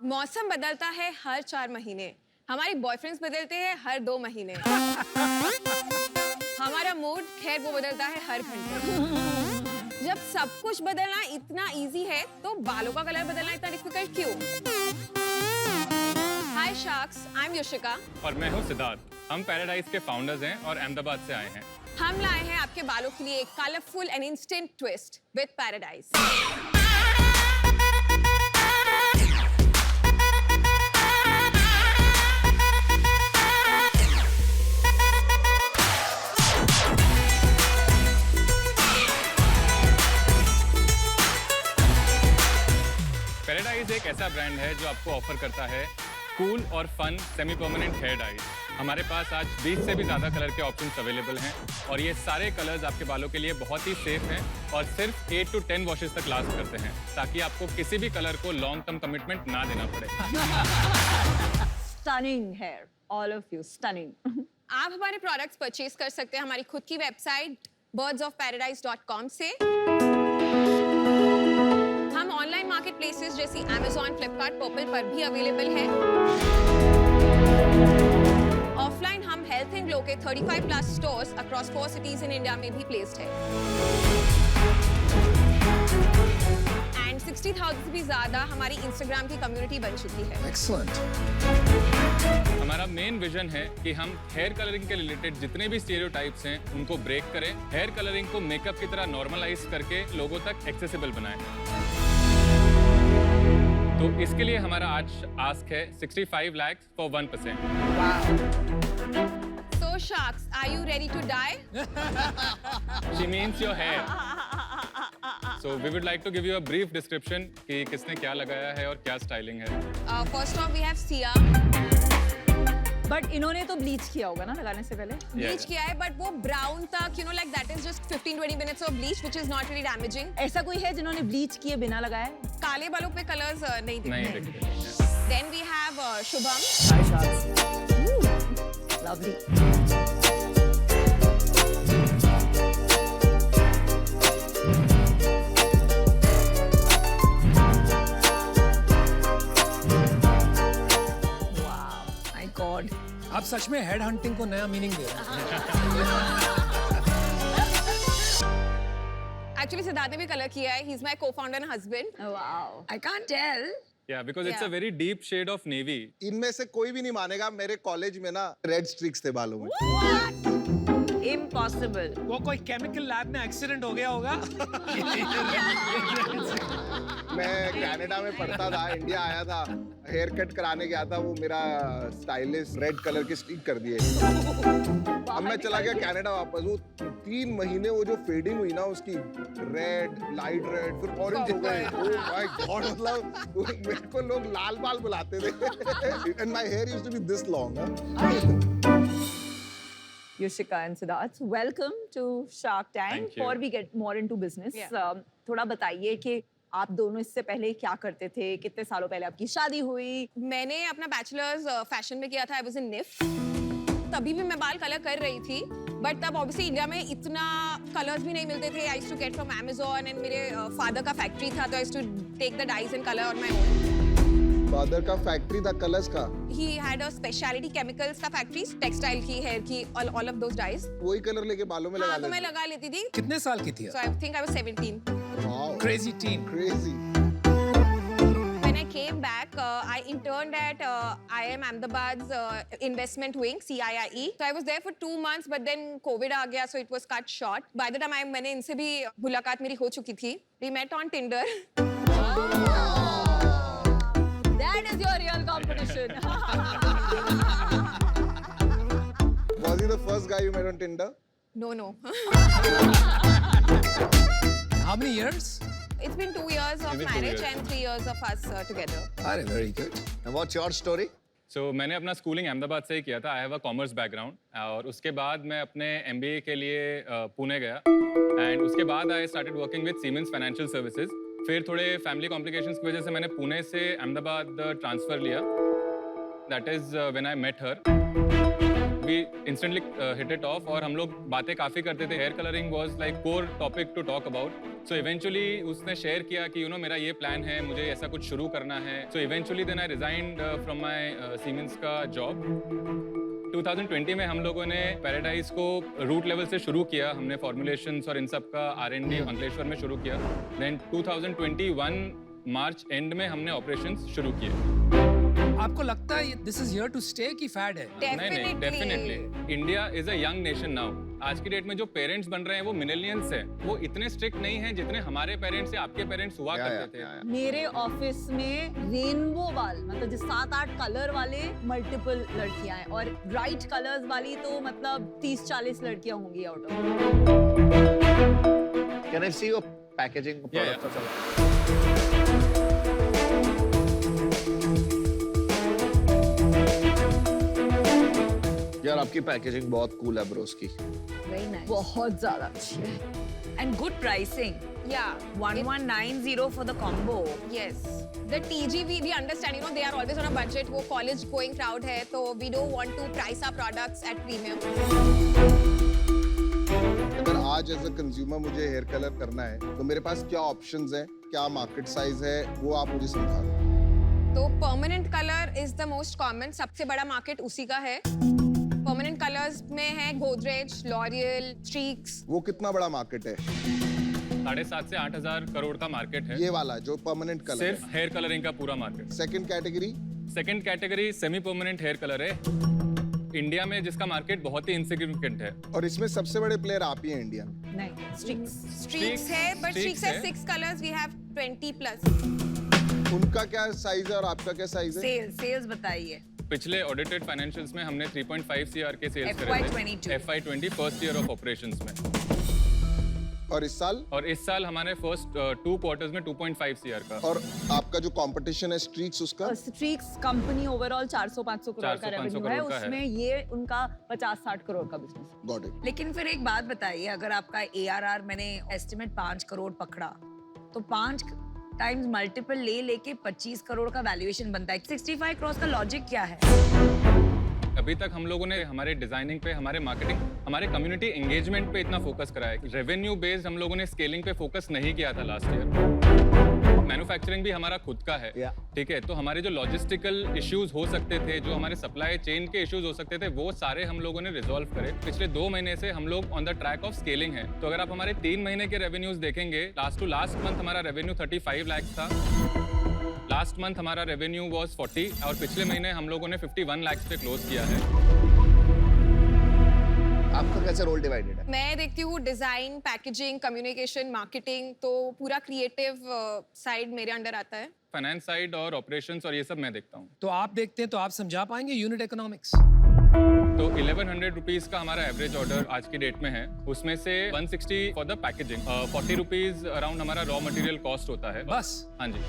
मौसम बदलता है हर 4 महीने, हमारे बॉयफ्रेंड्स बदलते हैं हर 2 महीने। हमारा मूड खैर वो बदलता है हर घंटे। जब सब कुछ बदलना इतना इजी है तो बालों का कलर बदलना इतना डिफिकल्ट क्यों? हाय शार्क्स, आई एम योशिका और मैं हूँ सिद्धार्थ। हम पैराडाइज के फाउंडर्स हैं और अहमदाबाद से आए हैं। हम लाए हैं आपके बालों के लिए एक colourful and instant twist with paradise. Paradise एक ऐसा ब्रांड है जो आपको ऑफर करता है कूल और fun semi permanent hair dyes. हमारे पास आज 20 से भी ज़्यादा कलर के ऑप्शंस अवेलेबल हैं और ये सारे कलर्स आपके बालों के लिए बहुत ही सेफ हैं और सिर्फ 8 to 10 वॉशेस तक लास्ट करते हैं, ताकि आपको किसी भी कलर को लॉन्ग टर्म कमिटमेंट ना देना पड़े। Stunning hair, all of you, stunning. आप हमारे प्रोडक्ट्स परचेज कर सकते हैं हमारी खुद की वेबसाइट birdsofparadise.com से। हम ऑनलाइन मार्केट प्लेसेस जैसी Amazon, Flipkart, Purple पर भी अवेलेबल है। ऑफलाइन हम हेल्थ एंड ग्लो के 35 plus stores across 4 cities in India में भी प्लेस्ड है। एंड 60,000 से भी ज्यादा हमारी इंस्टाग्राम की कम्युनिटी बन चुकी है। Excellent. हमारा मेन विजन है कि हम हेयर कलरिंग के रिलेटेड जितने भी स्टीरियोटाइप्स हैं उनको ब्रेक करें, हेयर कलरिंग को मेकअप की तरह नॉर्मलाइज करके लोगों तक एक्सेसिबल बनाएं। तो इसके लिए हमारा आज आस्क है 65 lakhs for 1%। So sharks, are you ready to die? She means your hair. So we would like to give you a brief description कि किसने क्या लगाया है और क्या स्टाइलिंग है। First off, we have Sia. But इन्होंने तो ब्लीच किया होगा ना लगाने से पहले? ब्लीच किया है, but वो ब्राउन तक, you know, like that is just 15-20 minutes of bleach, which is not really damaging. ऐसा कोई है जिन्होंने ब्लीच किए बिना लगाए? काले बालों पे कलर्स नहीं दिखते। नहीं दिखते। Then we have Shubham. Hi, shots. Lovely. Wow, my God. आप सच में हेड हंटिंग को नया मीनिंग दे रहे हैं। Actually, सिद्धार्थ ने भी कलर किया है. He's my co-founder and husband. Oh, wow. I can't tell. Yeah, because it's a Yeah. very deep shade of navy. इनमें से कोई भी नहीं मानेगा, मेरे कॉलेज में ना रेड स्ट्रिक्स थे बालों में। Impossible. वो कोई केमिकल लैब में एक्सीडेंट हो गया होगा। मैं कनाडा में पढ़ता था, इंडिया आया था, हेयर कट कराने गया था, वो मेरा स्टाइलिस्ट रेड कलर की स्टिक कर दिए। अब मैं चला गया कनाडा वापस, वो 3 महीने वो जो फेडिंग हुई ना उसकी, रेड, लाइट रेड, फिर ऑरेंज हो गए। ओह माय गॉड, मतलब मेरे को लोग लाल बाल बुलाते थे। And my hair used to be this long. Yoshika and Siddharth, welcome to Shark Tank. Thank you. Before we get more into business, Yeah. थोड़ा बताइए कि आप दोनों इससे पहले क्या करते थे? कितने सालों पहले आपकी शादी हुई? मैंने अपना बैचलर्स फैशन में किया था. I was in NIF. तभी भी मैं बाल कलर कर रही थी, बट तब ऑब्वियसली इंडिया में इतना कलर्स भी नहीं मिलते थे. I used to get from Amazon and मेरे फादर का फैक्ट्री था, तो I used to take the dyes and color on my own. Father का फैक्ट्री था कलर्स का। He had a specialty chemicals का फैक्ट्री, टेक्सटाइल की, हेयर की, all of those dyes. वही कलर लेके बालों में लगा हाँ, तो मैं लेते। लगा लेती थी. कितने साल की थी? So I think I was 17. Wow, crazy tin. crazy. When I came back, I interned at IIM Ahmedabad's investment wing, CIIE. So I was there for 2 months, but then COVID आ गया, so it was cut short. By the time मैंने इनसे भी मुलाकात मेरी हो चुकी थी. We met on Tinder. That is your real competition. Was he the first guy you met on Tinder? No. How many years? It's been 2 years of Maybe 2 marriage years. and 3 years of us together. अरे very good. And what's your story? So मैंने अपना schooling Ahmedabad से ही किया था। I have a commerce background और उसके बाद मैं अपने MBA के लिए पुणे गया and उसके बाद I started working with Siemens Financial Services. फिर थोड़े फैमिली कॉम्प्लिकेशंस की वजह से मैंने पुणे से अहमदाबाद ट्रांसफर लिया. That is when I met her. We instantly hit it off और हम लोग बातें काफ़ी करते थे. Hair colouring was like core topic to talk about. So eventually उसने शेयर किया कि यू नो मेरा ये प्लान है, मुझे ऐसा कुछ शुरू करना है. So eventually then I resigned from my Siemens का जॉब. 2020 में हम लोगों ने पैराडाइज को रूट लेवल से शुरू किया. हमने फॉर्मुलेशंस और इन सब का R&D अंकलेश्वर में शुरू किया. देन 2021 मार्च एंड में हमने ऑपरेशंस शुरू किए. आपको लगता है this is here to stay की फैड है? नहीं, definitely. India is a young nation now. आज की डेट में जो पेरेंट्स बन रहे हैं वो मिलेनियल्स हैं. वो इतने स्ट्रिक्ट नहीं हैं जितने हमारे पेरेंट्स या आपके पेरेंट्स हुआ करते थे. मेरे ऑफिस में रेनबो वाल मतलब जो 7-8 कलर वाले मल्टीपल लड़कियां हैं और ब्राइट कलर्स वाली तो मतलब 30-40 लड़कियां होंगी out of. Can I see your packaging Yeah, product? यार आपकी पैकेजिंग बहुत कूल है ब्रोस की. Very nice. बहुत ज्यादा अच्छी है. And good pricing. Yeah. 1190 for the combo. Yes. The TG, we understand, you know, they are always on a budget. वो college going crowd है, तो we don't want to price our products at premium. अगर आज as a consumer मुझे hair colour करना है तो मेरे पास क्या ऑप्शंस हैं, क्या मार्केट साइज है, वो आप मुझे समझा दो. तो permanent colour is the most common. सबसे बड़ा मार्केट उसी का है. परमानेंट कलर्स में है गोदरेज, लॉरियल, स्ट्रीक्स. वो कितना बड़ा मार्केट है? 7,500 से 8,000 करोड़ का मार्केट है. ये वाला जो परमानेंट कलर है. सिर्फ हेयर कलरिंग का पूरा market. Second category? Second category semi permanent hair colour है. इंडिया में जिसका मार्केट बहुत ही इनसिग्निफिकेंट है. और इसमें सबसे बड़े प्लेयर आप ही हैं इंडिया में. नहीं, स्ट्रिक्स. स्ट्रीक्स है, बट Streaks स्ट्रीक्स है है. 6 कलर्स, वी हैव 20+. उनका क्या साइज है और आपका क्या साइज है? Sales बताइए. पिछले ऑडिटेड फाइनेंशियल्स में हमने 3.5 CR के सेल्स करे FY22. थे. FY20 first year of operations में. और इस साल? और इस साल हमारे फर्स्ट 2 क्वार्टर्स में 2.5 CR का. और आपका जो कंपटीशन है स्ट्रीक्स उसका? स्ट्रीक्स कंपनी ओवरऑल 400-500 करोड़ का 400-500 रेवेन्यू है. करोड़ का है. उसमें ये उनका 50-60 करोड़ का बिजनेस है. Got it. लेकिन फिर एक बात बताइए, अगर आपका ARR मैंने एस्टिमेट 5 करोड़ पकड़ा तो 5 टाइम्स मल्टीपल लेके 25 करोड़ का वैल्यूएशन बनता है. 65 करोड़ का लॉजिक क्या है? अभी तक हम लोगों ने हमारे डिजाइनिंग पे, हमारे मार्केटिंग, हमारे कम्युनिटी एंगेजमेंट पे इतना फोकस करा है. रेवेन्यू बेस्ड हम लोगों ने स्केलिंग पे फोकस नहीं किया था लास्ट ईयर. मैन्युफैक्चरिंग भी हमारा खुद का है. ठीक है, तो हमारे जो लॉजिस्टिकल इश्यूज हो सकते थे, जो हमारे सप्लाई चेन के इश्यूज हो सकते थे, वो सारे हम लोगों ने रिजॉल्व करे. पिछले 2 महीने से हम लोग on the track of scaling है. तो अगर आप हमारे 3 महीने के रेवेन्यूज देखेंगे, लास्ट टू लास्ट मंथ हमारा रेवेन्यू 35 लाख था. लास्ट मंथ हमारा रेवेन्यू वाज 40 और पिछले महीने हम लोगों ने 51 लाख पे क्लोज किया है. आपका कैसे रोल डिवाइडेड है? मैं देखती हूँ डिजाइन, पैकेजिंग, कम्युनिकेशन, मार्केटिंग. तो पूरा क्रिएटिव साइड मेरे अंडर आता है. फाइनेंस साइड और ऑपरेशंस और ये सब मैं देखता हूँ. तो आप देखते हैं तो आप समझा पाएंगे यूनिट इकोनॉमिक्स. तो 1100 रुपीज का हमारा एवरेज ऑर्डर आज की डेट में है. उसमें से 160 for the packaging, 40 rupees around हमारा रॉ मटेरियल कॉस्ट होता है. बस? हाँ जी.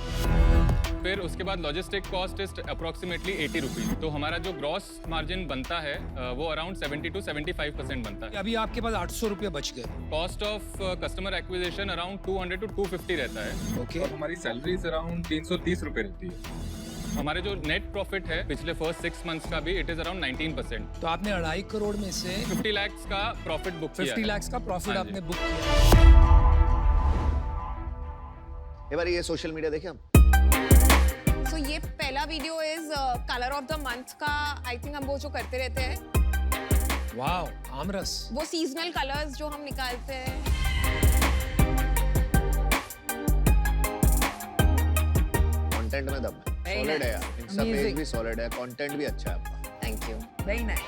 फिर उसके बाद logistic cost is approximately 80 rupees. तो हमारा जो ग्रॉस मार्जिन बनता है वो अराउंड 70 to 75% बनता है. अभी आपके पास 800 रुपये बच गए. Cost of customer acquisition around 200 to 250 रहता है. ओके. और हमारी सैलरीज अराउंड 330 रुपए रहती है. हमारे जो नेट प्रॉफिट है पिछले फर्स्ट 6 मंथ्स का भी इट इज अराउंड 19%. तो आपने 2.5 करोड़ में से 50 लाख का प्रॉफिट बुक किया 50 है. लाख का प्रॉफिट हाँ जी. आपने बुक किया. एक बार ये सोशल मीडिया देखें हम. सो ये पहला video is colour of the month का. आई थिंक हम वो जो करते रहते हैं, वाओ, आमरस. वो सीजनल कलर्स जो हम निकालते हैं. कंटेंट में दम है. Very सॉलिड है nice. यार. Insta page Amazing. भी सॉलिड है, कंटेंट भी अच्छा है आपका. Thank you. Very nice.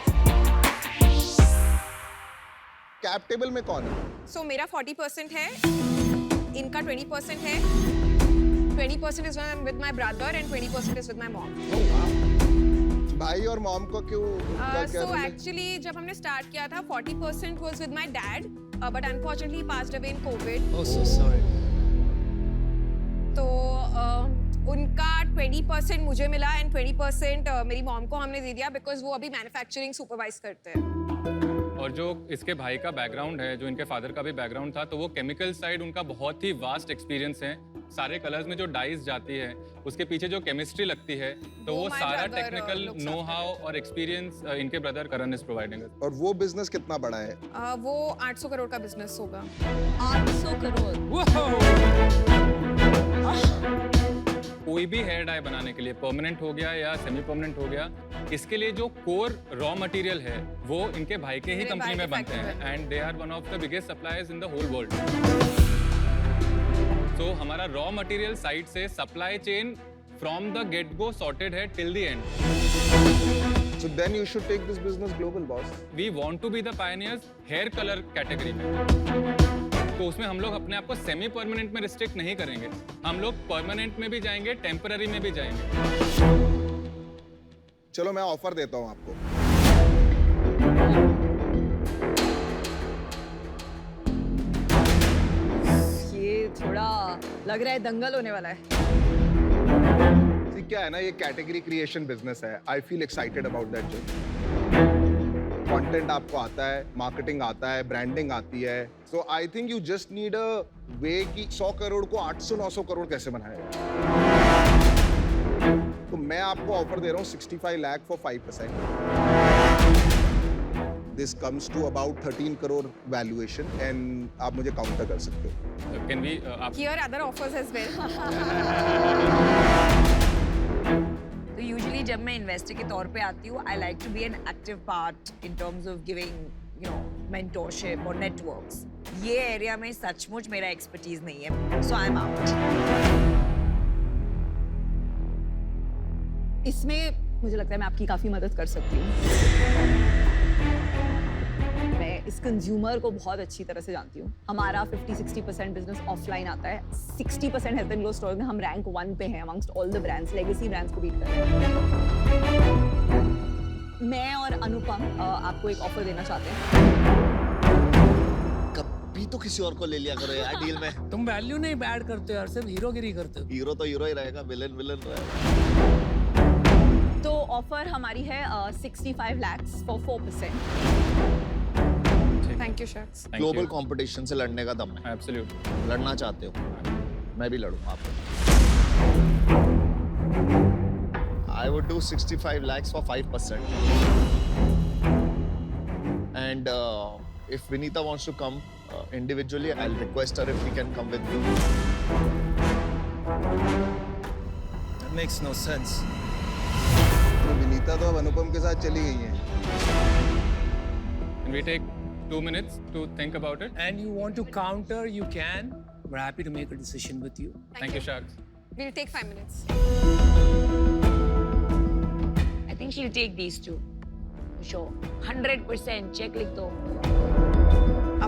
Cap table में कौन है? सो मेरा 40% है, इनका 20% है. 20% is with my brother and 20% is with my mom. भाई और मॉम को क्यों? क्या सो role है? एक्चुअली जब हमने स्टार्ट किया था 40% was with my dad, but unfortunately he passed away in Covid. Oh so sorry. तो उनका 20% मुझे मिला एंड 20% मेरी मॉम को हमने दे दिया बिकॉज वो अभी मैन्युफैक्चरिंग सुपरवाइज करते हैं. और जो इसके भाई का बैकग्राउंड है, जो इनके फादर का भी बैकग्राउंड था, तो वो केमिकल साइड उनका बहुत ही वास्ट एक्सपीरियंस है. सारे कलर्स में जो डाइज जाती है उसके पीछे जो केमिस्ट्री लगती है तो वो वो my सारा brother, technical looks know after how और एक्सपीरियंस इनके ब्रदर करण इज प्रोवाइडिंग। और वो बिजनेस कितना बड़ा है? वो 800 करोड़ का बिजनेस होगा। 800 करोड़। कोई भी हेयर डाई बनाने के लिए परमानेंट हो गया या सेमी परमानेंट हो गया, इसके लिए जो कोर रॉ मटेरियल है वो इनके भाई के ही मेरे कंपनी भाई में के बनते factory हैं and they are one of the biggest suppliers in the whole world. तो हमारा रॉ मटेरियल साइड से supply chain from the gate go sorted है till the end. So then you should take this business global, boss. We want to be the pioneers hair colour category में। तो उसमें हम लोग अपने आप को सेमी परमानेंट में रिस्ट्रिक्ट नहीं करेंगे, हम लोग परमानेंट में भी जाएंगे, टेम्पररी में भी जाएंगे। चलो मैं ऑफर देता हूँ आपको। ये थोड़ा लग रहा है दंगल होने वाला है। See, क्या है ना, ये कैटेगरी क्रिएशन बिजनेस है। I feel excited about that job. Content आपको आता है, मार्केटिंग आता है, ब्रांडिंग आती है। So I think you just need a way कि 100 करोड़ को 800-900 करोड़ कैसे बनाएगा। तो मैं आपको ऑफर दे रहा हूँ 65 lakh for 5%। This comes to about 13 crore valuation and आप मुझे काउंटर कर सकते हो। कैन वी आप Here are other offers as well. तो यूजुअली जब मैं इन्वेस्टर के तौर पे आती हूँ, I like to be an active part in terms of giving mentorship और नेटवर्क्स। ये एरिया में सचमुच मेरा एक्सपर्टीज नहीं है, सो आई एम आउट। इसमें मुझे लगता है मैं आपकी काफी मदद कर सकती हूँ। मैं इस कंज्यूमर को बहुत अच्छी तरह से जानती हूँ। हमारा 50-60% बिजनेस ऑफलाइन आता है, 60% हेल्थ एंड ग्लो स्टोर में हम रैंक 1 पे हैं amongst all the brands, legacy brands को बीट कर रहे हैं। मैं और अनुपम आपको एक ऑफर देना चाहते हैं। कभी तो किसी और को ले लिया करो यार डील में। तुम वैल्यू नहीं ऐड करते हो यार, सिर्फ हीरोगिरी करते हो। हीरो तो हीरो ही रहेगा, विलन विलन रहेगा। तो ऑफर हमारी है 65 lakhs for 4%। Thank you, Shaks. Global competition से लड़ने का दम है। एब्सोल्युटली। लड़ना चाहते हो, मैं भी लड़ूंगा आपको। I would do 65 lakhs for 5%. And if Vinita wants to come individually, I'll request her if we can come with me. That makes no sense. तो विनीता तो अब अनुपम के साथ चली गई हैं। Can we take 2 minutes to think about it? And you want to counter, you can. We're happy to make a decision with you. Thank you, Sharks. We'll take 5 minutes. I think she'll take these two. For sure. 100% check लिख दो।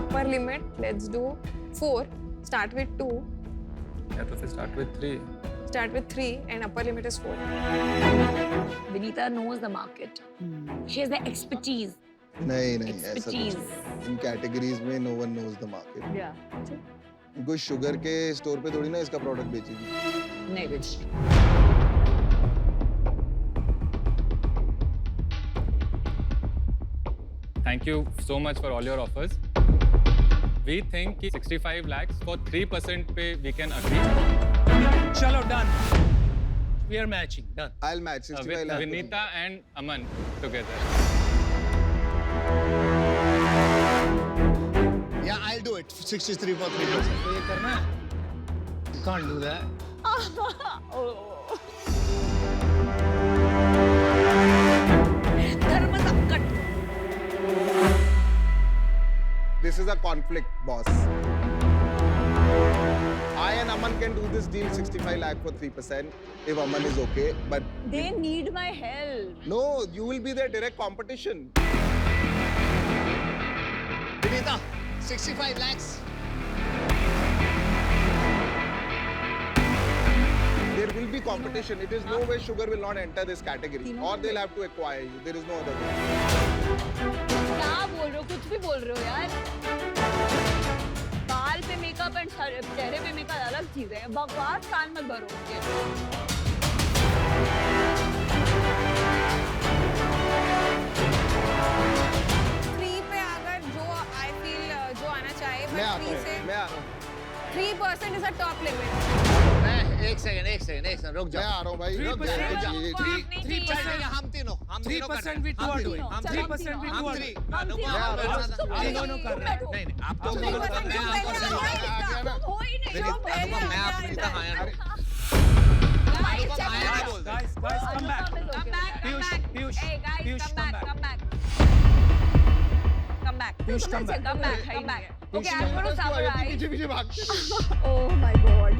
Upper limit, let's do 4. Start with 2. या तो फिर start with 3. Start with 3 and upper limit is 4. Vinita knows the market. She has the expertise. नहीं नहीं, ऐसा कुछ Expertise. नहीं। इन कैटेगरीज में no one knows the market. या कोई शुगर के स्टोर पे थोड़ी ना इसका प्रोडक्ट बेचेगी। नहीं बिच। Thank you so much for all your offers. We think कि 65 lakhs for 3% पे we can agree. Chalo, done. We are matching. Done. I'll match 65 With lakh। Vinita and Aman together. Yeah, I'll do it. 63 for 3%. तो ये करना है? You can't do that. धर्म संकट। This is a conflict, boss. I and Aman can do this deal 65 lakh for 3% if Aman is okay. But They need my help. no, you will be their direct competition. Vinita, 65 lakhs. There will be competition. It is no way sugar will not enter this category. Or they'll have to acquire you. There is no other way. क्या बोल रहे हो? कुछ भी बोल रहे हो यार। बाल पे मेकअप एंड चेहरे पे मेकअप अलग चीजें हैं। बकवास कान मत भरो उनके। 3 पे अगर जो I feel जो आना चाहे, मैं but आता 3 हूँ। से मैं आता हूँ। 3% is a top limit. Second रुक मैं जाओ आ रहा हूँ भाई 3% ये- 3% हम तीनों 3% we two are doing. 3% we two are doing. हम दोनों कर रहे हैं. नहीं आप तो मैं आ गया ना मैं आप नीता हायर Guys, come back. Piyush, come back. Piyush, come back. Okay, I'm going to summarize. पीछे पीछे भागते Oh my god.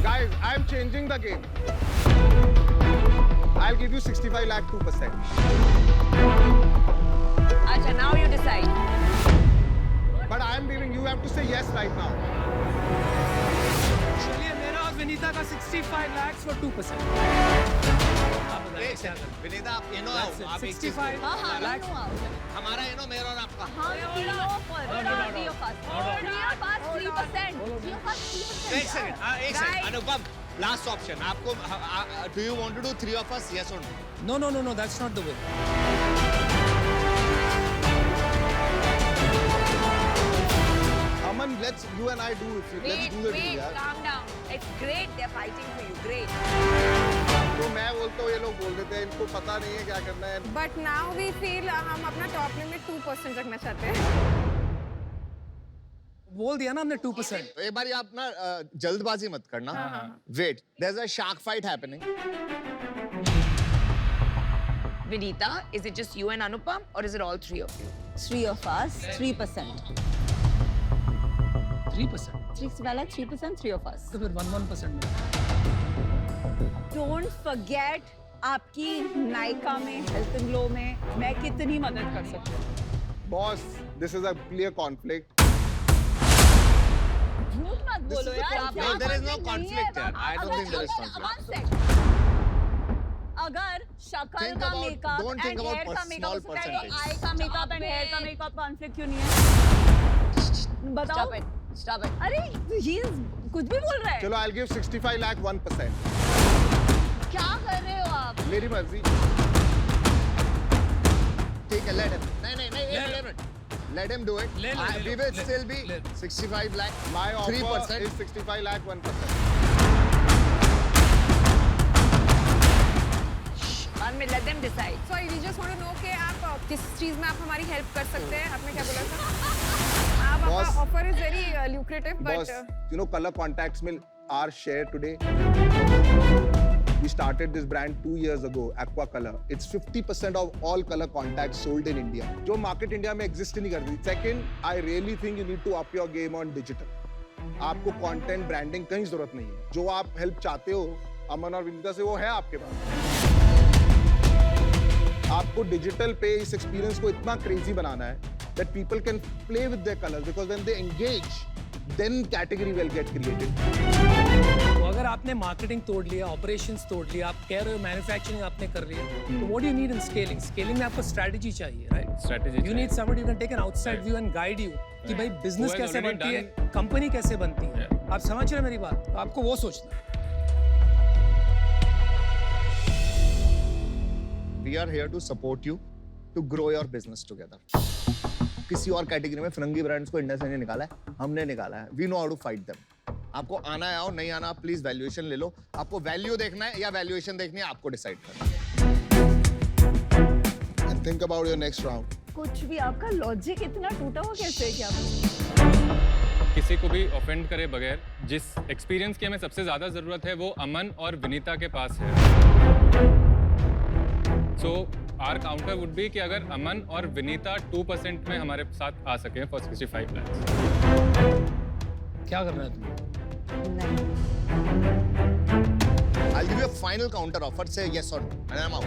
guys I'm changing the game I'll give you 65 lakh 2%. Acha, now you decide. But I'm giving you have to say yes right now. चलिए मेरा और विनीता का 65 lakhs for 2%. आप बताइए क्या करना है? विनीता आप इनो आओ That's it. आप एक चीज 65 हाँ हाँ lakhs. हमारा इनो मेरा और आपका हाँ तीनों पर three of us. Three of us 3%. Three of us 3%. एक सेकंड अनुपम लास्ट ऑप्शन आपको do you want to do 3 of us yes or no No, that's not the way. Aman let's you and I do it let's do the deal यार Calm down. It's great. They're fighting for you. Great. तो मैं बोलता हूँ ये लोग बोल देते हैं इनको पता नहीं है क्या करना है But now we feel हम अपना top limit 2% रखना चाहते हैं. बोल दिया ना हमने 2%. तो एक बार आप ना जल्दबाजी मत करना wait there is a shark fight happening Vinita, is it just you and Anupam, or is it all three of you? Three of us 3%. 3%. 3%, 3 of us. तो फिर 1% में. Don't forget आपकी नायका में हेल्थ एंड ग्लो में मैं कितनी मदद कर सकती हूँ. Boss this is a clear conflict झूठ मत बोलो is a यार. conflict. No, there is no conflict नहीं conflict है. यार. I don't think there is अगर- conflict. one sec. अगर शक्ल Think का about- makeup don't think and about hair का small मेकअप हो सकता है तो percentage. आई का मेकअप एंड हेयर का मेकअप कॉन्फ्लिक्ट क्यों नहीं है? बताओ. Stop it. अरे ये कुछ भी बोल रहा है. चलो I'll give 65 lakh 1%. क्या कर रहे हो आप? मेरी मर्जी ठीक है लेट हिम नहीं let him do it ले लो, ले we लो, will ले- still be ले- 65 lakh my offer 3% is 65 lakh 1%. Manmeet, let them decide. Sorry, we just want to know कि आप किस चीज में आप हमारी हेल्प कर सकते हैं. आपने क्या बोला था? आप Boss. आपका offer is very lucrative, Boss, but you know color contacts में our share today. We started this brand 2 years ago, Aqua Color. It's 50% of all color contacts sold in India. जो market India में exist ही नहीं करती. Second, I really think you need to up your game on digital. आपको content branding कहीं जरूरत नहीं है. जो आप help चाहते हो, अमन और विनीता से वो है आपके पास. आपको डिजिटल पे इस एक्सपीरियंस को इतना क्रेजी बनाना है that people can play with their colors because when they engage, then category will get created. तो अगर आपने मार्केटिंग तोड़ लिया, ऑपरेशंस तोड़ लिया, आप कह रहे हो मैन्युफैक्चरिंग आपने कर लिया, तो what do you need in scaling? Scaling में आपको स्ट्रेटजी चाहिए, right? Strategy you need somebody who can take an outside view and guide you कि भाई बिजनेस Who has कैसे already बनती है, done- कंपनी कैसे बनती है. आप समझ रहे हैं मेरी बात? तो आपको वो सोचना है. we are here to support you to grow your business together किसी और कैटेगरी में फिरंगी ब्रांड्स को इंडिया से नहीं निकाला है, हमने निकाला है. We know how to fight them. आपको आना है आओ, नहीं आना आप प्लीज वैल्यूएशन ले लो. आपको वैल्यू देखना है या वैल्यूएशन देखनी है, आपको डिसाइड करना है. And think about your next round. कुछ भी आपका लॉजिक इतना टूटा हुआ कैसे है क्या? किसी को भी ऑफेंड करे बगैर जिस एक्सपीरियंस की हमें सबसे ज्यादा जरूरत है वो अमन और विनीता के पास है. सो आर काउंटर वुड बी कि अगर अमन और विनीता 2% में हमारे साथ आ सके फॉर 65 lakhs. क्या करना है तुम्हें? नहीं. I'll give you a final counter offer. Say yes or no, and I'm out.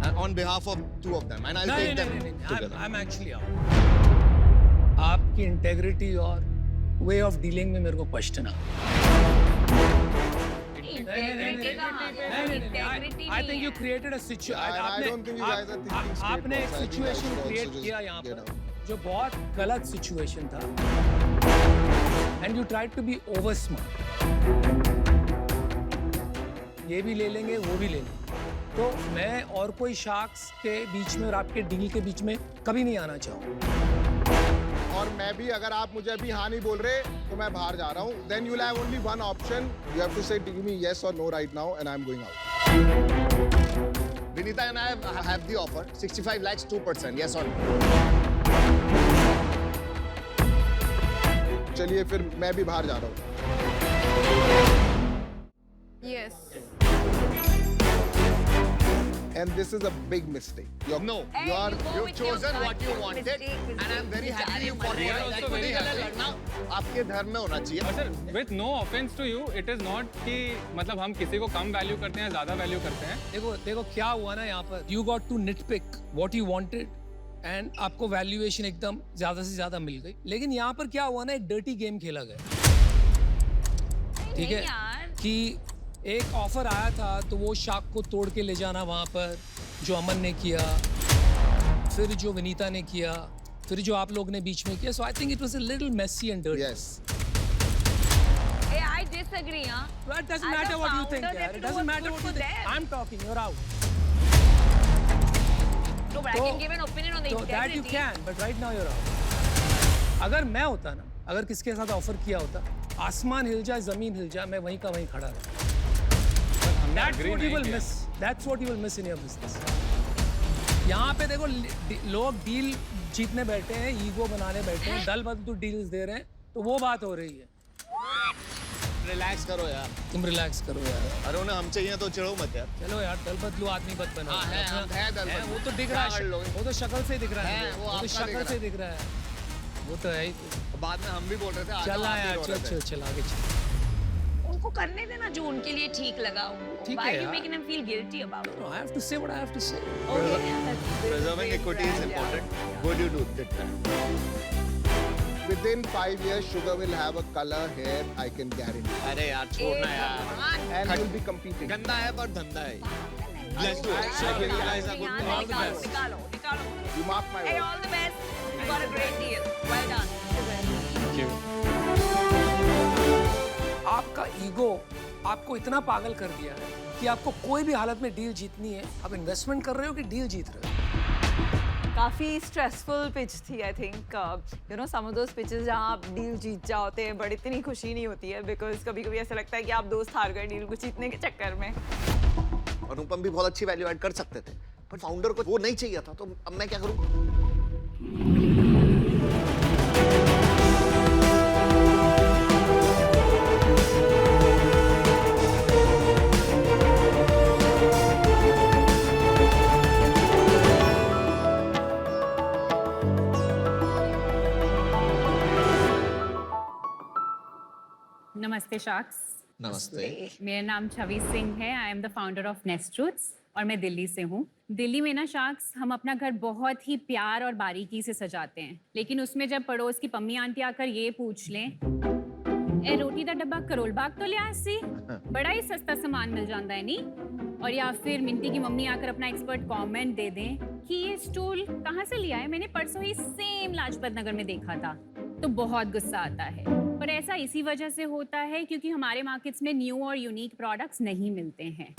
And on behalf of 2 of them, and I'll take them together. I'm actually out. आपकी इंटेग्रिटी और way of dealing में मेरे को question आ. I think you created a situation. I don't think you guys are thinking straight, आपने एक boss. I think situation I should create also किया just यहाँ get पर out. जो बहुत गलत सिचुएशन था. And you tried to be over smart. ये भी ले लेंगे, वो भी ले लेंगे. तो मैं और कोई शार्क्स के बीच में और आपके डील के बीच में कभी नहीं आना चाहूँगा. और मैं भी, अगर आप मुझे अभी हाँ नहीं बोल रहे तो मैं बाहर जा रहा हूँ. Then you'll have only one option. You have to say give me yes or no right now and I'm going out. Vinita and I have the offer. 65 lakhs, 2%. Yes or no? चलिए फिर मैं भी बाहर जा रहा हूँ. Yes. And this is a big mistake. No, Hey, you are you go you've with your chosen gut. what you wanted, Mistake, and I'm very mistake. happy you fought We for are it. also very happy. लड़ना आपके धर्म में होना चाहिए. और sir with no offence to you it is not कि मतलब हम किसी को कम वैल्यू करते हैं ज्यादा वैल्यू करते हैं. देखो क्या हुआ ना यहाँ पर, you got to nitpick what you wanted and आपको वैल्यूएशन एकदम ज्यादा से ज्यादा मिल गई. लेकिन यहाँ पर क्या हुआ ना, एक डर्टी गेम खेला गया. ठीक है कि एक ऑफर आया था तो वो शाख को तोड़ के ले जाना वहाँ पर, जो अमन ने किया, फिर जो विनीता ने किया, फिर जो आप लोग ने बीच में किया. So I think it was a little messy and dirty. Yes. Hey, I disagree, huh? Well, it doesn't As a matter what you think. founder, they यार. have It to do doesn't what's matter good what you for think. them. I'm talking. You're out. No, but I can give an opinion on the So that you integrity. can, but right now you're out. अगर मैं होता ना, अगर किसके साथ offer किया होता, आसमान हिल जाए, जमीन हिल जाए, मैं वहीं का वहीं खड़ा रहता. That's agree what you नहीं will किया. miss. That's what you will miss in your business. यहाँ पे देखो लोग डील जीतने बैठे हैं, ईगो बनाने बैठे हैं, दल बदल डील्स दे रहे हैं, तो वो बात हो रही है. रिलैक्स करो यार. तुम रिलैक्स करो यार. अरे उन्हें हम चाहिए तो चिढ़ो मत यार. चलो यार, दल बदलू आदमी बद बना. हाँ, है, हम है दल बदलू. वो तो दिख रहा कर लो. है, वो तो शक्ल से दिख रहा है, है, वो वो तो आपका दिख शक्ल रहा से है. दिख रहा है. वो तो है ही. बाद में हम भी बोल रहे थे. आ चल जाओ, रहा आप है भी यार, बोल रहे थे. चल आगे चल. उनको करने देना जो उनके लिए ठीक लगा. ठीक Why है are you यार. making them feel guilty about it? No, I have to say what I have to say. Preserving equity is important. What do you do? Did that. Within 5 years, Sugar will have a color hair, I can guarantee. अरे यार छोड़ना यार. And you'll be competing. गंदा है पर धंधा है. Let's do it. I will Guys are good. यहाँ All the निकालो, best. निकालो. You mark my Hey, words. all the best. You got a great deal. Well done. Thank you. आपका ego आपको इतना पागल कर दिया है कि आपको कोई भी हालत में डील जीतनी है. आप इन्वेस्टमेंट कर रहे हो कि डील जीत रहे हो. काफ़ी स्ट्रेसफुल पिच थी I think. You know some of those pitches जहाँ आप डील जीत जाते हैं बट इतनी खुशी नहीं होती है, बिकॉज कभी कभी ऐसा लगता है कि आप दोस्त हार गए डील को जीतने के चक्कर में. अनुपम भी बहुत अच्छी वैल्यू ऐड कर सकते थे, पर फाउंडर को वो नहीं चाहिए था, तो अब मैं क्या करूं? नमस्ते शाक्स. नमस्ते. मेरा नाम छवि सिंह है. I am the founder of Nestroots और मैं दिल्ली से हूँ. दिल्ली में ना शाक्स, हम अपना घर बहुत ही प्यार और बारीकी से सजाते हैं, लेकिन उसमें जब पड़ोस की पम्मी आंटी आकर ये पूछ लें, ए रोटी दा डब्बा करोल बाग तो लिया सी, बड़ा ही सस्ता सामान मिल जाता है नी, और या फिर मिंटी की मम्मी आकर अपना एक्सपर्ट कमेंट दे दें कि ये स्टूल कहाँ से लिया है, मैंने परसों ही सेम लाजपत नगर में देखा था, तो बहुत गुस्सा आता है. पर ऐसा इसी वजह से होता है क्योंकि हमारे मार्केट्स में न्यू और यूनिक प्रोडक्ट्स नहीं मिलते हैं.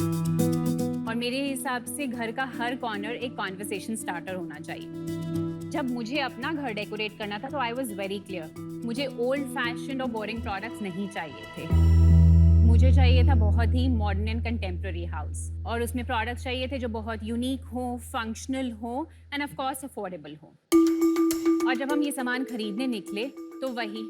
और मेरे हिसाब से घर का हर कॉर्नर एक कॉन्वर्सेशन स्टार्टर होना चाहिए. जब मुझे अपना घर डेकोरेट करना था तो आई वॉज वेरी क्लियर, मुझे ओल्ड फैशन और बोरिंग प्रोडक्ट्स नहीं चाहिए थे. मुझे चाहिए था बहुत ही मॉडर्न एंड कंटेम्प्रेरी हाउस, और उसमें प्रोडक्ट्स चाहिए थे जो बहुत यूनिक हो, फंक्शनल हो एंड ऑफ कोर्स अफोर्डेबल हो. और जब हम ये सामान खरीदने निकले तो वही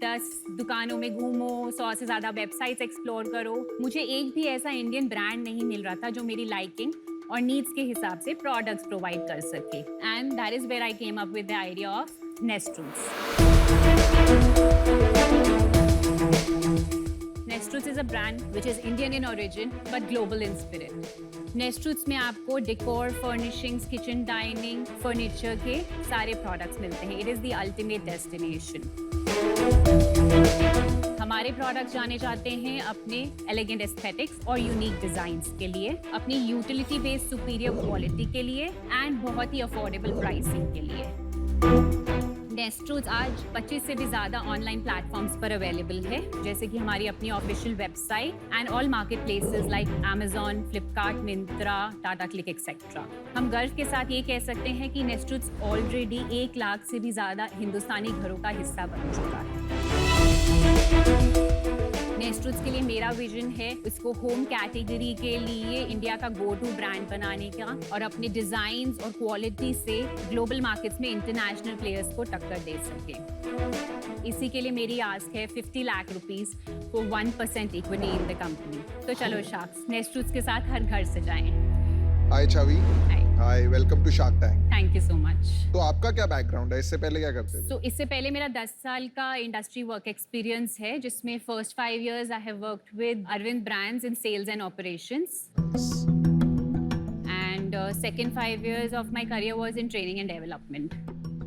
10 दुकानों में घूमो, 100 से ज़्यादा वेबसाइट्स एक्सप्लोर करो, मुझे एक भी ऐसा इंडियन ब्रांड नहीं मिल रहा था जो मेरी लाइकिंग और नीड्स के हिसाब से प्रोडक्ट्स प्रोवाइड कर सके. And that is where I came up with the idea of Nestroots. Nestroots is a brand which is Indian in origin but global in spirit. Nestroots में आपको decor, furnishings, kitchen, dining, furniture के सारे products मिलते हैं. It is the ultimate destination. हमारे products जाने जाते हैं अपने एलिगेंट एस्थेटिक्स और यूनिक डिजाइन्स के लिए, अपनी यूटिलिटी बेस्ड सुपीरियर क्वालिटी के लिए एंड बहुत ही अफोर्डेबल प्राइसिंग के लिए. नेस्ट्रूज आज 25 से भी ज़्यादा ऑनलाइन प्लेटफॉर्म्स पर अवेलेबल है, जैसे कि हमारी अपनी official website and all market places like Amazon, Flipkart, Myntra, Tata click etcetera. हम गर्व के साथ ये कह सकते हैं कि नेस्ट्रूज ऑलरेडी 1 लाख से भी ज़्यादा हिंदुस्तानी घरों का हिस्सा बन चुका है। नेस्ट्रूज के लिए मेरा विजन है इसको होम कैटेगरी के लिए इंडिया का गो टू ब्रांड बनाने का और अपने डिजाइन्स और क्वालिटी से ग्लोबल मार्केट्स में इंटरनेशनल प्लेयर्स को टक्कर दे सके। इसी के लिए मेरी आस्क है 50 lakh rupees for 1% equity in the company. तो चलो शार्क्स, नेस्ट्रूज के साथ हर घर सजाएं। Hi Chhavi. Hi, hi, welcome to Shark Tank. Thank you so much. तो आपका क्या बैकग्राउंड है? इससे पहले क्या करते थे? So, इससे पहले मेरा 10 साल का इंडस्ट्री वर्क एक्सपीरियंस है, जिसमें first 5 years I have worked with Arvind brands in sales and operations and second 5 years of my career was in training and development.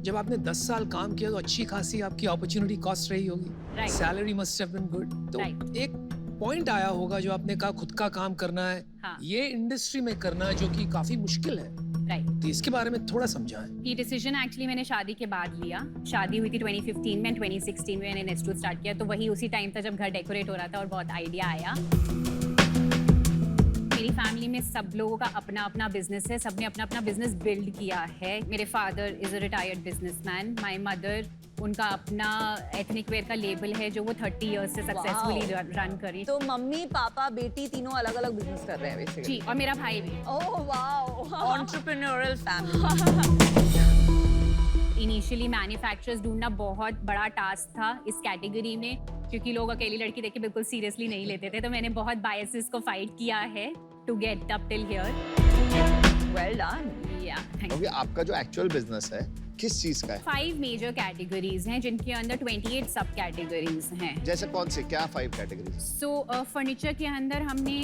जब आपने 10 साल काम किया तो अच्छी खासी आपकी अपॉर्चुनिटी कॉस्ट रही होगी, Right. Salary must have been good. तो Right. एक पॉइंट आया होगा जो आपने कहा खुद का काम करना है, हाँ. ये इंडस्ट्री में करना है जो कि काफी मुश्किल है, राइट। तो इसके बारे में थोड़ा समझाएं। ये डिसीजन एक्चुअली मैंने शादी के बाद लिया। शादी हुई थी 2015 में, 2016 में मैंने नेस्ट्रूज स्टार्ट किया। तो वही उसी टाइम था जब घर डेकोरेट हो रहा था और बहुत आइडिया आया। मेरी फैमिली में सब लोगों का अपना अपना बिजनेस है, सबने अपना अपना बिजनेस बिल्ड किया है। मेरे father is a retired businessman, my mother, उनका अपना एथनिक वेयर का लेबल है जो वो 30 years से सक्सेसफुली रन करी। तो मम्मी पापा बेटी तीनों अलग अलग बिजनेस कर रहे हैं बेसिकली। जी, और मेरा भाई भी। Oh wow, Entrepreneurial family. Initially manufacturers ढूंढना बहुत बड़ा टास्क था इस कैटेगरी में, क्योंकि लोग अकेली लड़की देख के बिल्कुल सीरियसली नहीं लेते थे। तो मैंने बहुत बायसेस को फाइट किया है to get up till here. Well done. या क्योंकि आपका जो एक्चुअल बिजनेस है किस चीज का है? 5 मेजर कैटेगरीज हैं जिनके अंदर 28 सब कैटेगरीज हैं। जैसे कौन से, क्या 5 कैटेगरीज? सो फर्नीचर के अंदर हमने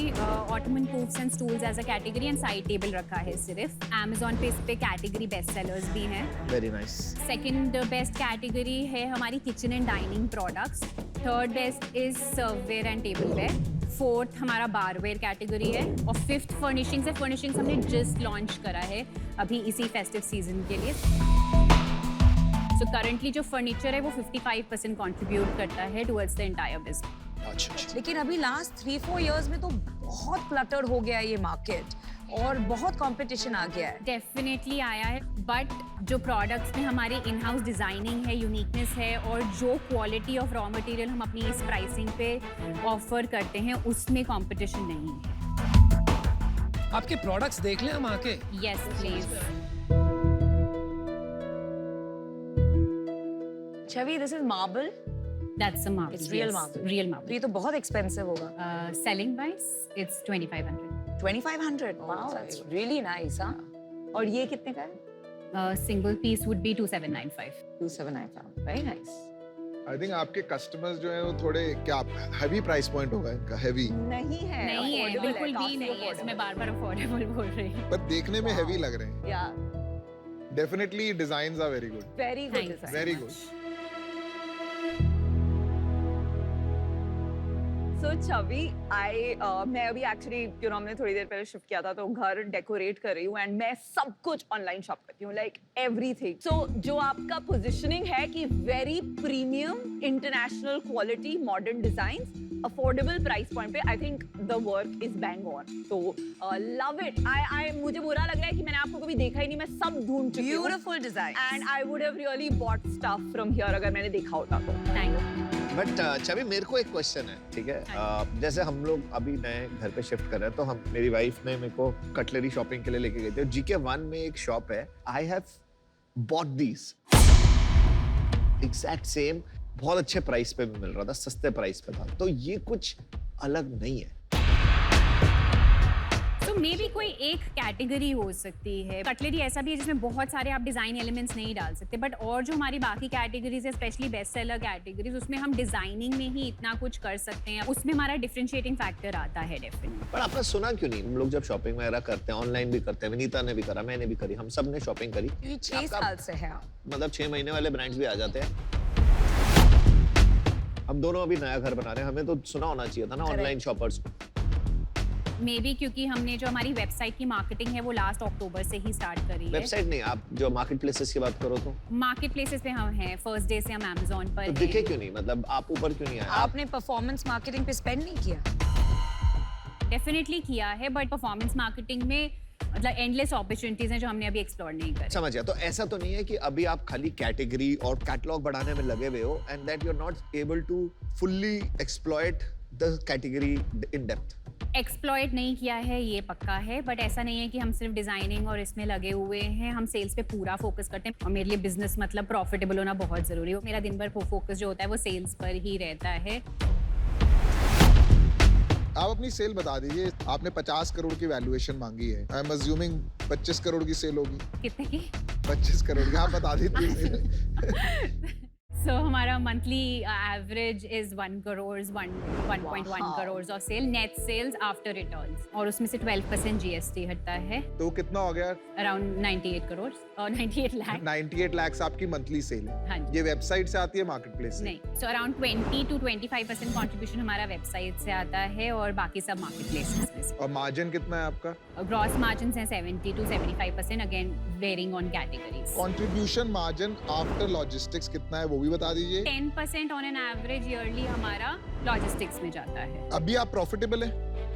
ottoman poufs and stools as a category and side table रखा है सिर्फ। Amazon पे इस पे कैटेगरी बेस्ट सेलर्स भी हैं। Very nice. Second best category है हमारी kitchen and dining products. Third best is serveware and tableware. Fourth हमारा बारवेयर कैटेगरी है और फिफ्थ फर्निशिंग्स है। फर्निशिंग्स हमने जस्ट लॉन्च करा है अभी इसी फेस्टिव सीजन के लिए। सो करंटली जो फर्नीचर है वो 55% कंट्रीब्यूट करता है टुवर्ड्स द एंटायर बिजनेस। अच्छा। लेकिन अभी लास्ट 3-4 years में तो बहुत क्लटर्ड हो गया ये मार्केट और बहुत कंपटीशन आ गया है। डेफिनेटली आया है, बट जो प्रोडक्ट्स में हमारी इन हाउस डिजाइनिंग है, यूनिकनेस है और जो क्वालिटी ऑफ रॉ मटेरियल हम अपनी इस प्राइसिंग पे ऑफर करते हैं उसमें कंपटीशन नहीं है। आपके प्रोडक्ट्स देख लें हम आके। Yes please. Chhavi, this is marble. That's a marble. It's real marble. Real तो मार्बल। ये तो बहुत एक्सपेंसिव होगा। Selling wise it's 2500। 2500। Wow, that's really nice. हाँ, और ये कितने का है? Single piece would be 2795। 2795। Very nice. I think आपके कस्टमर्स जो हैं वो थोड़े क्या हैवी प्राइस पॉइंट होगा इनका, हैवी। नहीं है, नहीं है, affordable बिल्कुल भी काफी नहीं है। affordable। मैं बार-बार अफोर्डेबल बोल रही हूँ। पर देखने में हैवी लग रहे हैं। Yeah definitely designs are very good, very good Thank you. Design. Very good. So Chhavi, मैं अभी एक्चुअली हमने थोड़ी देर पहले शिफ्ट किया था तो घर डेकोरेट कर रही हूँ एंड मैं सब कुछ ऑनलाइन शॉप करती हूँ, लाइक एवरीथिंग। सो जो आपका पोजीशनिंग है कि very premium international quality modern design affordable price point पे, I think the work is bang on. तो लव इट। आई मुझे बुरा लग रहा है कि मैंने आपको कभी देखा ही नहीं। मैं सब ढूंढ चुकी हूँ beautiful design. And I would have really bought stuff from here अगर मैंने देखा होता तो। Thank you. बट छवि, मेरे को एक क्वेश्चन है, ठीक है? जैसे हम लोग अभी नए घर पे शिफ्ट कर रहे हैं तो हम, मेरी वाइफ ने मेरे को कटलरी शॉपिंग के लिए लेके गई थी। GK1 में एक शॉप है, I have bought these exact same, बहुत अच्छे प्राइस पे भी मिल रहा था, सस्ते प्राइस पे था। तो ये कुछ अलग नहीं है। तो मे बी कोई एक कैटेगरी हो सकती है। कटलरी ऐसा भी है जिसमें बहुत सारे आप डिजाइन एलिमेंट्स नहीं डाल सकते, बट और जो हमारी बाकी कैटेगरीज है, स्पेशली बेस्ट सेलर कैटेगरीज, उसमें हम डिजाइनिंग में ही इतना कुछ कर सकते हैं। उसमें हमारा डिफरेंशिएटिंग फैक्टर आता है डेफिनेटली। पर आपने सुना क्यों नहीं? हम लोग जब शॉपिंग वगैरह करते हैं, ऑनलाइन भी करते हैं, विनीता ने भी करा, मैंने भी करी, हम सब ने शॉपिंग करी। ये 6 आपका- साल से है। मतलब 6 महीने वाले ब्रांड्स भी आ जाते हैं। हम दोनों अभी नया घर बना रहे हैं, हमें तो सुना होना चाहिए था ना ऑनलाइन शॉपर्स को। मे बी क्योंकि हमने जो हमारी वेबसाइट की मार्केटिंग है वो लास्ट अक्टूबर से ही स्टार्ट करी है। वेबसाइट नहीं, आप जो मार्केट प्लेसेस की बात करो तो मार्केट प्लेसेस पे हम हैं, फर्स्ट डे से हम Amazon पर तो हैं। दिखे क्यों नहीं, मतलब आप ऊपर क्यों नहीं आए? आपने परफॉर्मेंस मार्केटिंग पे स्पेंड नहीं किया? डेफिनेटली किया है, बट परफॉर्मेंस मार्केटिंग में मतलब एंडलेस अपॉर्चुनिटीज हैं जो हमने अभी एक्सप्लोर नहीं करी। समझ गया। तो ऐसा तो नहीं है कि अभी आप खाली कैटेगरी और कैटलॉग बढ़ाने में लगे हुए हो and that you are not able to fully exploit the category in depth? Exploit नहीं किया है ये पक्का है, बट ऐसा नहीं है कि हम सिर्फ डिजाइनिंग और इसमें लगे हुए हैं। हम सेल्स पे पूरा फोकस करते हैं और मेरे लिए बिजनेस मतलब प्रॉफिटेबल होना बहुत जरूरी है। मेरा दिन भर फोकस जो होता है वो सेल्स पर ही रहता है। आप अपनी सेल बता दीजिए। आपने 50 करोड़ की वैल्यूएशन मांगी है, आई एम अज्यूमिंग 25 करोड़ की सेल होगी। कितने की? 25 करोड़ की, आप बता दीजिए। सो हमारा monthly average is 1 crore 1.1 crore of sale, net sales after returns, और उसमें से 12% जीएसटी हटता है। तो कितना हो गया? अराउंड 98 करोड़ और 98 लाख। 98 लाख आपकी मंथली सेल है। हाँ जी। ये वेबसाइट से आती है, मार्केट प्लेस से? नहीं, सो अराउंड 20 to 25% कंट्रीब्यूशन हमारा वेबसाइट से आता है और बाकी सब मार्केट प्लेसेस में से। और मार्जिन कितना है आपका? ग्रॉस मार्जिन है 70 to 75%, again varying on categories. Contribution margin after logistics कितना है वो भी बता दीजिए। 10% ऑन एन एवरेज ईयरली हमारा लॉजिस्टिक्स में जाता है। अभी आप प्रॉफिटेबल है?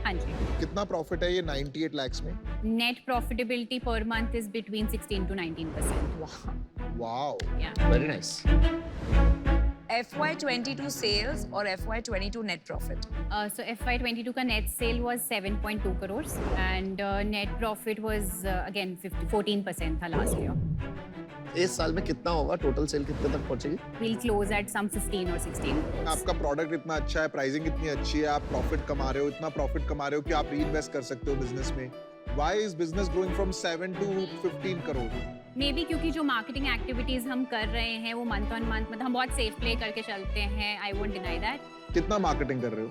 हाँ जी। कितना प्रॉफिट है ये 98 लाख में? Net profitability per month is between 16 to 19%। वाओ, वेरी नाइस। FY22 सेल्स और FY22 net profit. So FY22 का net sale was 7.2 crore and net profit was again 14% था लास्ट ईयर। इस साल में कितना होगा? टोटल सेल कितने तक पहुंचेगी? We'll close at some 15 or 16 crores। आपका प्रोडक्ट इतना अच्छा है, प्राइसिंग इतनी अच्छी है, आप प्रॉफिट कमा रहे हो, इतना प्रॉफिट कमा रहे हो कि आप रीइन्वेस्ट कर सकते हो बिजनेस में। Why is business growing from 7 to 15 crore? May be क्योंकि जो मार्केटिंग एक्टिविटीज हम कर रहे हैं वो मंथ ऑन मंथ मतलब हम बहुत सेफ प्ले करके चलते हैं। I won't deny that. कितना मार्केटिंग कर रहे हो?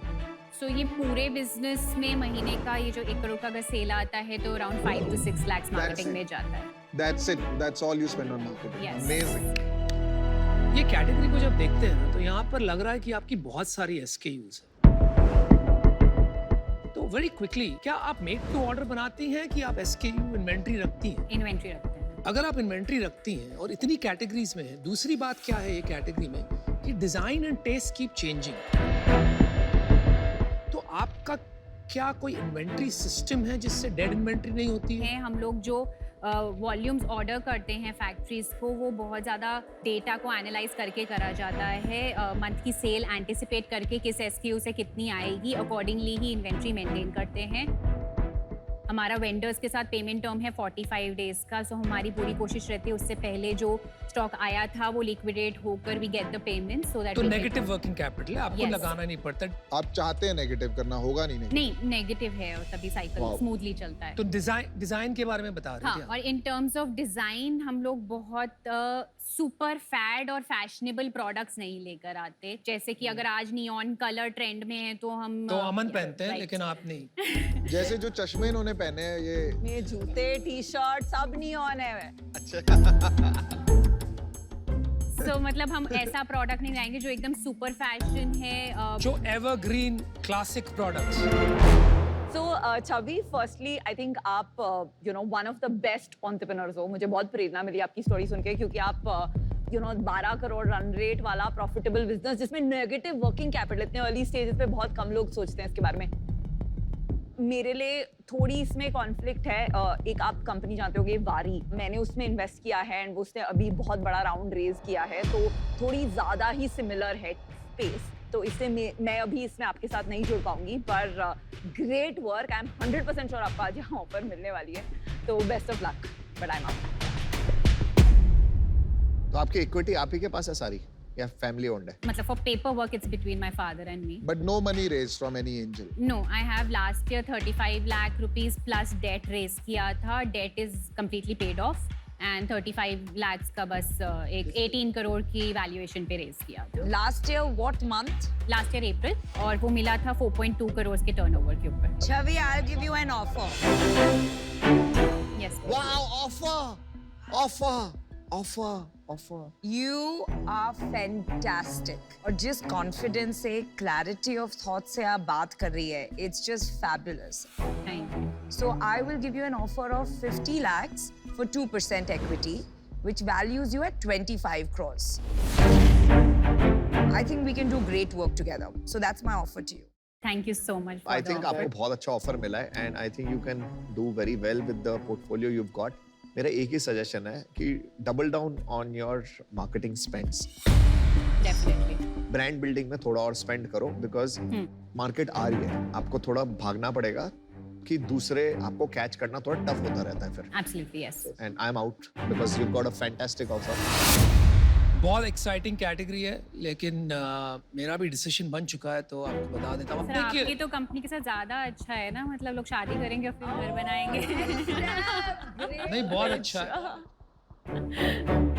सो ये पूरे बिजनेस में महीने का ये जो 1 करोड़ का अगर सेल आता है तो अराउंड 5 to 6 लाख मार्केटिंग में जाता है। That's it. That's all you spend on marketing. Yes. Amazing. ये कैटेगरी को जब देखते हैं ना तो यहाँ पर लग रहा है कि आपकी बहुत सारी SKUs है। तो वेरी क्विकली, क्या आप मेक टू ऑर्डर बनाती हैं कि आप SKU इन्वेंट्री रखती हैं? इन्वेंट्री रखते हैं। अगर आप इन्वेंट्री रखती हैं और इतनी कैटेगरीज में है, दूसरी बात क्या है ये कैटेगरी में कि design and taste keep changing. तो आपका क्या कोई इन्वेंट्री सिस्टम है जिससे डेड इन्वेंट्री नहीं होती है? हम लोग जो वॉल्यूम्स ऑर्डर करते हैं फैक्ट्रीज को वो बहुत ज़्यादा डेटा को एनालाइज करके करा जाता है। मंथ की सेल एंटिसिपेट करके किस SKU से कितनी आएगी अकॉर्डिंगली ही इन्वेंट्री मेंटेन करते हैं। हमारा वेंडर्स के साथ पेमेंट टर्म है 45 डेज का, सो हमारी पूरी कोशिश रहती है उससे पहले जो स्टॉक आया था वो लिक्विडेट होकर we get the payment so that. तो नेगेटिव वर्किंग कैपिटल है, आपको Yes. लगाना नहीं पड़ता। आप चाहते हैं नेगेटिव करना, होगा नहीं negative? नहीं, नेगेटिव है और तभी साइकिल Wow. स्मूथली चलता है। तो डिजाइन के बारे में बता रहे हाँ, थे और इन टर्म्स ऑफ डिजाइन हम लोग बहुत सुपर फैड और फैशनेबल प्रोडक्ट्स नहीं लेकर आते। जैसे कि अगर आज नियॉन कलर ट्रेंड में है तो हम तो अमन पहनते हैं right. लेकिन आप नहीं। जैसे जो चश्मे इन्होंने पहने हैं ये मेरे जूते टी शर्ट सब नियॉन है। सो मतलब हम ऐसा प्रोडक्ट नहीं लाएंगे जो एकदम सुपर फैशन है। जो evergreen classic products. So, Chavi, firstly, I think आप one of the best entrepreneurs हो। मुझे बहुत प्रेरणा मिली आपकी स्टोरी सुन के, क्योंकि आप 12 करोड़ रन रेट वाला प्रॉफिटेबल बिजनेस जिसमें नेगेटिव वर्किंग कैपिटल, इतने अर्ली स्टेजेस पे बहुत कम लोग सोचते हैं इसके बारे में। मेरे लिए थोड़ी इसमें कॉन्फ्लिक्ट है। एक आप कंपनी जानते होगे वारी, मैंने उसमें इन्वेस्ट किया है एंड उसने अभी बहुत बड़ा राउंड रेज किया है, तो थोड़ी ज़्यादा ही सिमिलर है स्पेस, तो इससे मैं अभी इसमें आपके साथ नहीं जुड़ पाऊंगी। पर great work, I am 100% sure आपको आज यहाँ ऑफर मिलने वाली है, तो best of luck. But I am out. तो आपकी इक्विटी आप ही के पास है सारी या फैमिली ओन्ड है? मतलब for paper work it's between my father and me. but no money raised from any angel? No, I have last year 35 lakh rupees plus debt raise किया था। Debt is completely paid off and 35 lakh का बस एक 18 करोड़ की valuation पे raise किया था last year what month? Last year April, और वो मिला था 4.2 करोड़ के टर्नओवर के ऊपर। Chhavi, I will give you an offer. Yes. Wow, offer offer offer offer. You are fantastic. और जिस confidence से, clarity of thought से आप बात कर रही है, it's just fabulous. Thank you. So I will give you an offer of 50 lakhs for 2% equity, which values you at 25 crores. I think we can do great work together. So that's my offer to you. Thank you so much for I the think offer. आपको बहुत अच्छा offer मिला है and I think you can do very well with the portfolio you've got. मेरा एक ही suggestion है कि double down on your marketing spends. Definitely. Brand building में थोड़ा और स्पेंड करो बिकॉज मार्केट आ रही है. आपको थोड़ा भागना पड़ेगा कि दूसरे आपको कैच करना थोड़ा टफ होता रहता है फिर. Absolutely, yes. And I am out because you got a fantastic offer. बहुत एक्साइटिंग कैटेगरी है, लेकिन मेरा भी डिसीजन बन चुका है तो आपको बता देता हूँ. सर आपकी तो कंपनी के साथ ज्यादा अच्छा है ना, मतलब लोग शादी करेंगे और फिर घर बनाएंगे. नहीं, बहुत अच्छा है.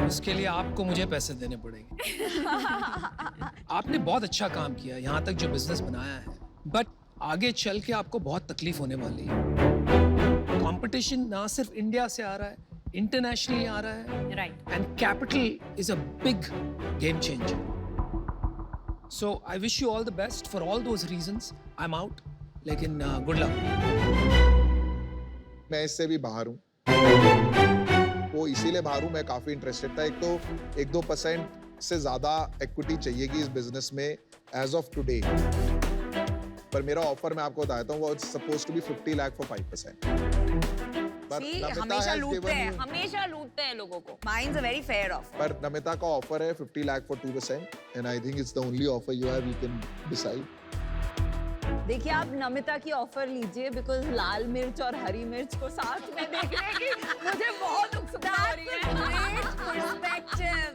उसके लिए आपको मुझे पैसे देने पड़ेंगे. आपने बहुत अच्छा काम किया यहाँ तक जो बिजनेस बनाया है, बट आगे चल के आपको बहुत तकलीफ होने वाली है. कंपटीशन ना सिर्फ इंडिया से आ रहा है, इंटरनेशनली आ रहा है. Right. And capital is a big game changer. So I wish you all the best for all those reasons. I'm out. लेकिन good luck. मैं इससे भी बाहर हूँ. वो इसीलिए बाहर हूँ, मैं काफी इंटरेस्टेड था. एक तो 1-2% से ज्यादा इक्विटी चाहिएगी इस बिजनेस में एज ऑफ टुडे. पर मेरा ऑफर मैं आपको बताता हूँ, वो suppose to be 50 lakh for 5%. See, हमेशा लूटते हैं लोगों को. Mine's a very fair offer. पर नमिता का ऑफर है 50 lakh for 2% and I think it's the only offer you have, you can decide. देखिए आप नमिता की ऑफर लीजिए बिकॉज लाल मिर्च और हरी मिर्च को साथ में देखने की मुझे बहुत उत्सुकता हो रही है.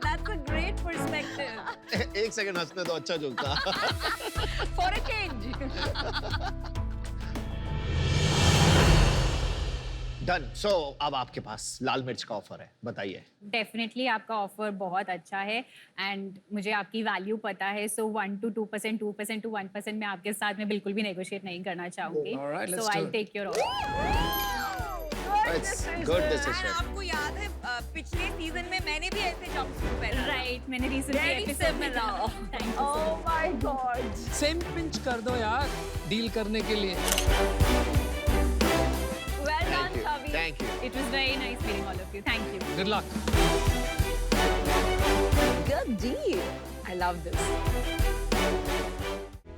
That's a great perspective. एक सेकंड हंसने तो अच्छा जोक था. For a change. डन. सो अब आपके पास लाल मिर्च का ऑफर है, बताइए. डेफिनेटली आपका ऑफर बहुत अच्छा है एंड मुझे आपकी वैल्यू पता है. सो 1 to 2%, 2% to 1% मैं आपके साथ में बिल्कुल भी नेगोशिएट नहीं करना चाहूंगी. Alright, let's so I do it. Take your offer. It's good decision. आपको याद है पिछले सीजन में मैंने भी ऐसे जंपसूट पहना. राइट, मैंने रिसेंटली Very एपिसोड में similar. रहा. Thank you. Oh my God. Same pinch कर दो यार डील करने के लिए. Well done, Chavi. Thank you. It was very nice meeting all of you. Thank you. Good luck. Good deal. I love this.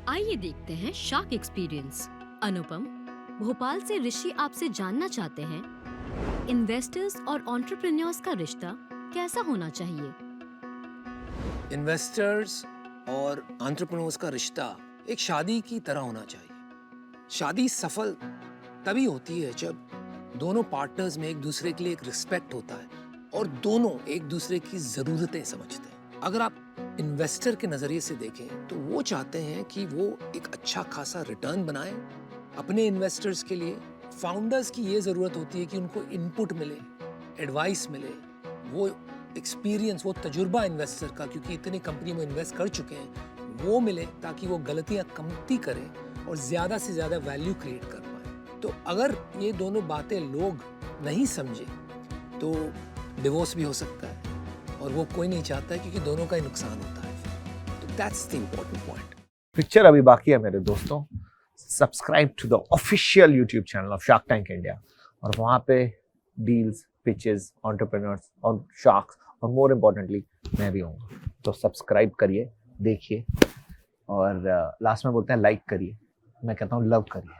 आइए देखते हैं शार्क एक्सपीरियंस. अनुपम, भोपाल से ऋषि आपसे जानना चाहते हैं इन्वेस्टर्स और एंटरप्रेन्योर्स का रिश्ता कैसा होना चाहिए. इन्वेस्टर्स और एंटरप्रेन्योर्स का रिश्ता एक शादी की तरह होना चाहिए. शादी सफल तभी होती है जब दोनों पार्टनर्स में एक दूसरे के लिए एक रिस्पेक्ट होता है और दोनों एक दूसरे की जरूरतें समझते हैं. अगर आप इन्वेस्टर के नजरिए से देखें तो वो चाहते हैं कि वो एक अच्छा खासा रिटर्न बनाए अपने इन्वेस्टर्स के लिए. फाउंडर्स की ये जरूरत होती है कि उनको इनपुट मिले, एडवाइस मिले, वो एक्सपीरियंस, वो तजुर्बा इन्वेस्टर का, क्योंकि इतनी कंपनी में इन्वेस्ट कर चुके हैं, वो मिले ताकि वो गलतियां कमती करें और ज्यादा से ज्यादा वैल्यू क्रिएट कर पाए. तो अगर ये दोनों बातें लोग नहीं समझे तो डिवोर्स भी हो सकता है और वो कोई नहीं चाहता है क्योंकि दोनों का ही नुकसान होता है. तो that's the important point. Picture अभी बाकी है मेरे दोस्तों. Subscribe to the official YouTube channel of shark tank India और वहाँ पे डील्स, पिचेस, एंटरप्रेन्योर्स और शार्क्स और मोर इम्पोर्टेंटली मैं भी हूँ. तो सब्सक्राइब करिए, देखिए और लास्ट में बोलते हैं लाइक करिए. मैं कहता हूँ लव करिए.